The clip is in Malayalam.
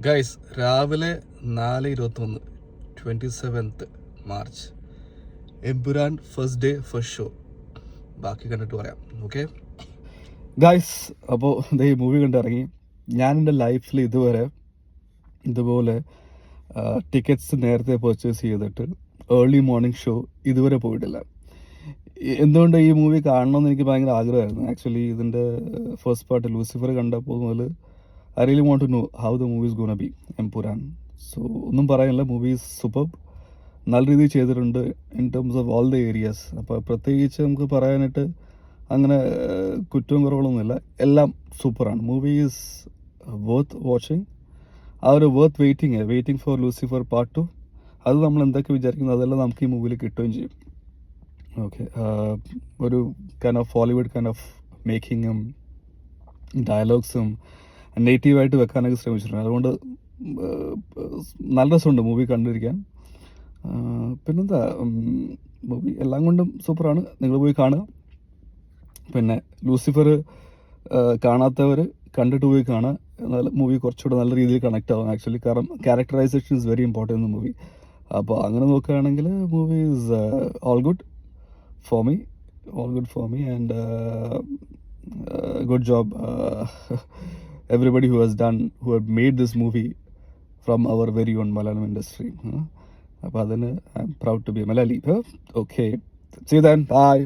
ഗൈസ്, രാവിലെ 4:21, 27th March, Empuraan first day first show. ബാക്കി കണ്ടിട്ട് പറയാം. ഓക്കെ ഗൈസ്, അപ്പോൾ ഈ മൂവി കണ്ടിറങ്ങി. ഞാൻ എൻ്റെ ലൈഫിൽ ഇതുവരെ ഇതുപോലെ ടിക്കറ്റ്സ് നേരത്തെ പർച്ചേസ് ചെയ്തിട്ട് ഏർലി മോർണിംഗ് ഷോ ഇതുവരെ പോയിട്ടില്ല. എന്തുകൊണ്ട് ഈ മൂവി കാണണമെന്ന് എനിക്ക് ഭയങ്കര ആഗ്രഹമായിരുന്നു. ആക്ച്വലി ഇതിൻ്റെ ഫസ്റ്റ് പാർട്ട് ലൂസിഫർ കണ്ടപ്പോൾ മുതൽ I really want to know how the movie is gonna be Empuraan. So ഒന്നും പറയാനില്ല, മൂവി ഈസ് സൂപ്പർബ്. നല്ല രീതിയിൽ ചെയ്തിട്ടുണ്ട് in terms of all the areas. അപ്പോൾ പ്രത്യേകിച്ച് നമുക്ക് പറയാനായിട്ട് അങ്ങനെ കുറ്റവും കുറവുകളൊന്നുമില്ല, എല്ലാം സൂപ്പറാണ്. Movie is worth watching. ആ ഒരു worth waiting for Lucifer part 2. അത് നമ്മൾ എന്തൊക്കെ വിചാരിക്കുന്നു അതെല്ലാം നമുക്ക് ഈ മൂവിയിൽ കിട്ടുകയും ചെയ്യും. ഓക്കെ, ഒരു kind of Hollywood kind of മേക്കിങ്ങും ഡയലോഗ്സും നേറ്റീവായിട്ട് വെക്കാനൊക്കെ ശ്രമിച്ചിട്ടുണ്ട്. അതുകൊണ്ട് നല്ല രസമുണ്ട് മൂവി കണ്ടിരിക്കാൻ. പിന്നെന്താ, മൂവി എല്ലാം കൊണ്ടും സൂപ്പറാണ്. നിങ്ങൾ പോയി കാണുക. പിന്നെ ലൂസിഫർ കാണാത്തവർ കണ്ടിട്ട് പോയി കാണുക. എന്നാൽ മൂവി കുറച്ചുകൂടെ നല്ല രീതിയിൽ കണക്റ്റ് ആവും ആക്ച്വലി. കാരണം characterisation is very important in movie. അപ്പോൾ അങ്ങനെ നോക്കുകയാണെങ്കിൽ movie is all good for me and good job everybody who have made this movie from our very own Malayalam industry. അപ്പോൾ അതിന് I am proud to be Malayali. Okay, see you then, bye.